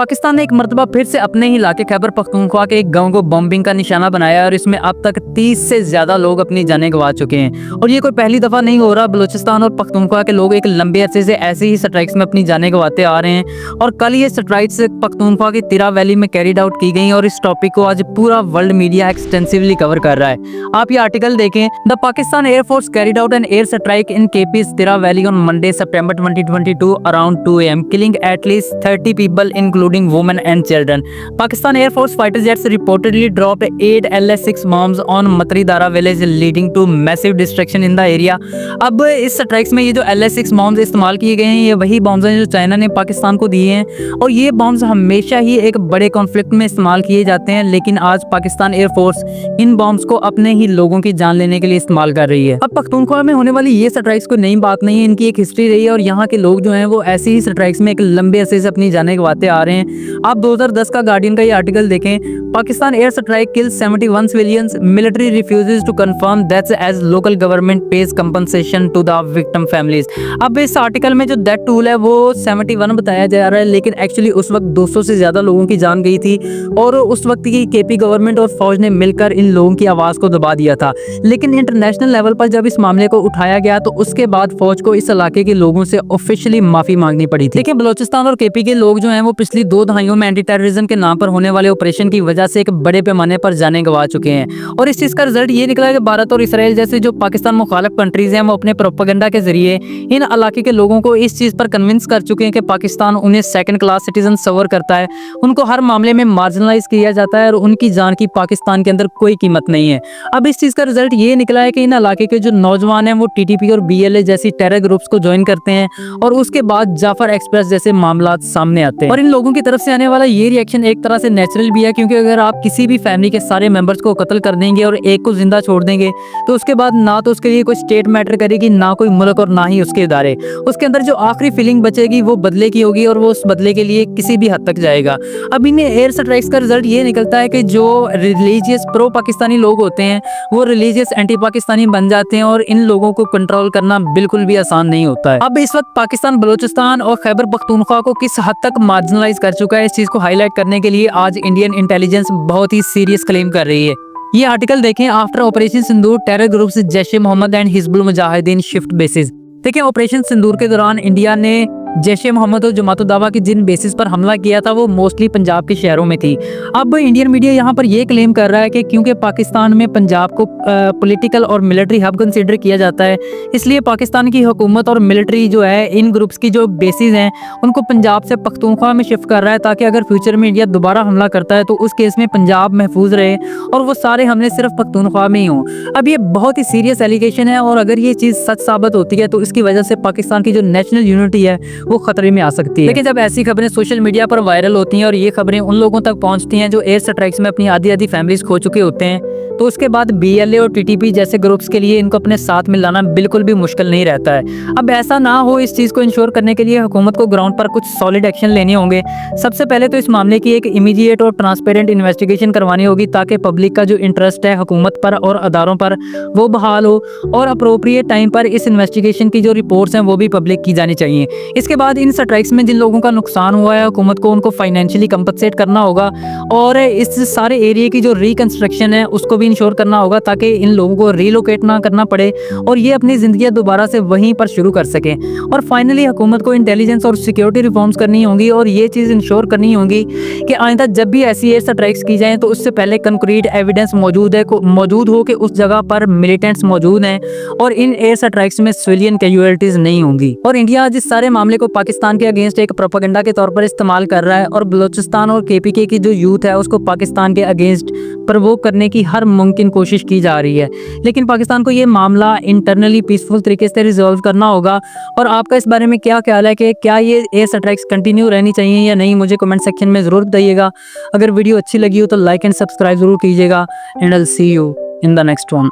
पाकिस्तान ने एक मर्तबा फिर से अपने ही इलाके खैबर पख्तूनख्वा के एक गांव को बॉम्बिंग का निशाना बनाया और इसमें अब तक 30 से ज्यादा लोग अपनी जानें गंवा चुके हैं। और ये कोई पहली दफा नहीं हो रहा। बलूचिस्तान और पख्तूनख्वा के लोग एक लंबे अरसे से ऐसे ही स्ट्राइक्स में अपनी जानें गंवाते आ रहे हैं और कल ये स्ट्राइक्स पख्तूनख्वा की तिरा वैली में कैरिड आउट की गई और इस टॉपिक को आज पूरा वर्ल्ड मीडिया एक्सटेंसिवली कवर कर रहा है। आप ये आर्टिकल देखें। The Pakistan air force carried out an air strike in KP's Tirah valley on Monday September 2022 around 2 AM, killing at least 30 people including women and children. Pakistan Air Force fighter jets reportedly dropped 8 LS-6 bombs on Matri Dara village leading to massive destruction in the area. अब इस strikes में ये जो LS-6 bombs इस्तेमाल किए गए हैं ये वही बॉम्ब्स हैं जो चाइना ने पाकिस्तान को दिए हैं और ये बॉम्ब्स हमेशा ही एक बड़े कॉन्फ्लिक्ट में इस्तेमाल किए जाते हैं, लेकिन आज पाकिस्तान एयरफोर्स इन बॉम्ब्स को अपने ही लोगों की जान लेने के लिए इस्तेमाल कर रही है। अब पख्तूनख्वा में होने वाली ये स्ट्राइक्स कोई नई बात नहीं है, इनकी एक हिस्ट्री रही है और यहाँ के लोग जो हैं वो ऐसे ही स्ट्राइक्स में एक लंबे अरसे से अपनी जानें गंवाते आ रहे हैं। आप 2010 का गार्डियन का ये आर्टिकल देखें। Pakistan air strike kills 71 civilians, military refuses to confirm that's as local government pays compensation to the victim families. अब इस आर्टिकल में जो दैट टूल है वो 71 बताया जा रहा है, लेकिन एक्चुअली उस वक्त 200 से ज्यादा लोगों की जान गई थी और उस वक्त की केपी गवर्नमेंट और फौज ने मिलकर इन लोगों की आवाज को दबा दिया था। लेकिन इंटरनेशनल लेवल पर जब इस मामले को उठाया गया तो उसके बाद फौज को इस इलाके के लोगों से ऑफिशियली माफी मांगनी पड़ी थी। देखिए, बलूचिस्तान और केपी के लोग जो हैं वो पिछली 2 दहाइयों में एंटी टेररिज्म के नाम पर होने वाले ऑपरेशन की वजह से एक बड़े पैमाने पर जानें गंवा चुके हैं और इस चीज का रिजल्ट ये निकला है कि भारत और इसराइल जैसे जो पाकिस्तान मुखालिफ कंट्रीज हैं वो अपने प्रोपेगेंडा के जरिए इन इलाके के लोगों को इस चीज पर कन्विंस कर चुके हैं कि पाकिस्तान उन्हें सेकंड क्लास सिटीजन सर्व करता है, उनको हर मामले में मार्जिनलाइज किया जाता है और उनकी जान की पाकिस्तान के अंदर कोई कीमत नहीं है। अब इस चीज का रिजल्ट ये निकला है कि इन इलाके के जो नौजवान हैं वो टीटीपी और BLA जैसी टेरर ग्रुप्स को ज्वाइन करते हैं और उसके बाद जाफर एक्सप्रेस जैसे मामला सामने आते हैं और इन लोगों की तरफ से आने वाला ये रिएक्शन एक तरह से नेचुरल भी है, क्योंकि अगर आप किसी भी फैमिली के सारे मेंबर्स को कत्ल कर देंगे और एक को जिंदा छोड़ देंगे तो उसके बाद ना तो उसके लिए कोई स्टेट मैटर करेगी, ना कोई मुल्क और ना ही उसके इदारे। उसके अंदर जो आखिरी फीलिंग बचेगी वो बदले की होगी और वो उस बदले के लिए किसी भी हद तक जाएगा। अब इन एयर स्ट्राइक्स का रिजल्ट ये निकलता है कि जो रिलीजियस प्रो पाकिस्तानी लोग होते हैं वो रिलीजियस एंटी पाकिस्तानी बन जाते हैं और इन लोगों को कंट्रोल करना बिल्कुल भी आसान नहीं होता है। अब इस वक्त पाकिस्तान बलूचिस्तान और खैबर पख्तूनख्वा को किस हद तक मार्जिनलाइज कर चुका है, इस चीज को हाईलाइट करने के लिए आज इंडियन इंटेलिजेंस बहुत ही सीरियस क्लेम कर रही है। ये आर्टिकल देखें। After operation Sindoor terror groups Jaish-e-Mohammed and Hizbul Mujahideen shift basis. देखिए, ऑपरेशन सिंदूर के दौरान इंडिया ने जैश-ए-मोहम्मद और जमात-उद-दावा की जिन बेसिस पर हमला किया था वो मोस्टली पंजाब के शहरों में थी। अब इंडियन मीडिया यहाँ पर ये क्लेम कर रहा है कि क्योंकि पाकिस्तान में पंजाब को पॉलिटिकल और मिलिट्री हब कंसीडर किया जाता है, इसलिए पाकिस्तान की हुकूमत और मिलिट्री जो है इन ग्रुप्स की जो बेसिस हैं उनको पंजाब से पख्तूनख्वा में शिफ्ट कर रहा है ताकि अगर फ्यूचर में इंडिया दोबारा हमला करता है तो उस केस में पंजाब महफूज रहे और वो सारे हमले सिर्फ पख्तूनख्वा में ही हों। अब ये बहुत ही सीरियस एलिगेशन है और अगर ये चीज़ सच साबित होती है तो इसकी वजह से पाकिस्तान की जो नेशनल यूनिटी है वो खतरे में आ सकती है। लेकिन जब ऐसी खबरें सोशल मीडिया पर वायरल होती हैं और ये खबरें उन लोगों तक पहुंचती हैं जो एयर स्ट्राइक्स में अपनी आधी फैमिलीज खो चुके होते हैं, तो उसके बाद BLA और TTP जैसे ग्रुप्स के लिए इनको अपने साथ में लाना बिल्कुल भी मुश्किल नहीं रहता है। अब ऐसा ना हो, इस चीज को इंश्योर करने के लिए हुकूमत को ग्राउंड पर कुछ सॉलिड एक्शन लेने होंगे। सबसे पहले तो इस मामले की एक इमीडिएट और ट्रांसपेरेंट इन्वेस्टिगेशन करवानी होगी ताकि पब्लिक का जो इंटरेस्ट है हुकूमत पर और अदारों पर वो बहाल हो और अप्रोप्रिएट टाइम पर इस इन्वेस्टिगेशन की जो रिपोर्ट्स हैं वो भी पब्लिक की जानी चाहिए। इसके बाद इन स्ट्राइक्स में जिन लोगों का नुकसान हुआ है हुकूमत को उनको फाइनेंशियली कंपनसेट करना होगा और इस सारे एरिया की जो रिकंस्ट्रक्शन है उसको भी इंश्योर करना होगा ताकि इन लोगों को रिलोकेट ना करना पड़े और ये अपनी जिंदगी दोबारा से वहीं पर शुरू कर सकें। और फाइनली हुकूमत को इंटेलिजेंस और सिक्योरिटी रिफॉर्म्स करनी होंगी और ये चीज़ इंश्योर करनी होगी कि आइंदा जब भी ऐसी एयर स्ट्राइक्स की जाएँ तो उससे पहले कंक्रीट एविडेंस मौजूद हो कि उस जगह पर मिलिटेंट्स मौजूद हैं और इन एयर स्ट्राइक्स में सिविलियन कैजुअलिटीज नहीं होंगी। और इंडिया आज इस सारे मामले को पाकिस्तान के अगेंस्ट एक प्रोपेगेंडा के तौर पर इस्तेमाल कर रहा है और बलूचिस्तान और KPK की जो यूथ है उसको पाकिस्तान के अगेंस्ट प्रवोक करने की हर मुमकिन कोशिश की जा रही है। लेकिन पाकिस्तान को ये मामला इंटरनली पीसफुल तरीके से रिजॉल्व करना होगा। और आपका इस बारे में क्या ख्याल है कि क्या ये एयर स्ट्राइक्स कंटिन्यू रहनी चाहिए या नहीं, मुझे कमेंट सेक्शन में ज़रूर बताइएगा। अगर वीडियो अच्छी लगी हो तो लाइक एंड सब्सक्राइब ज़रूर कीजिएगा and I will see you in the next one.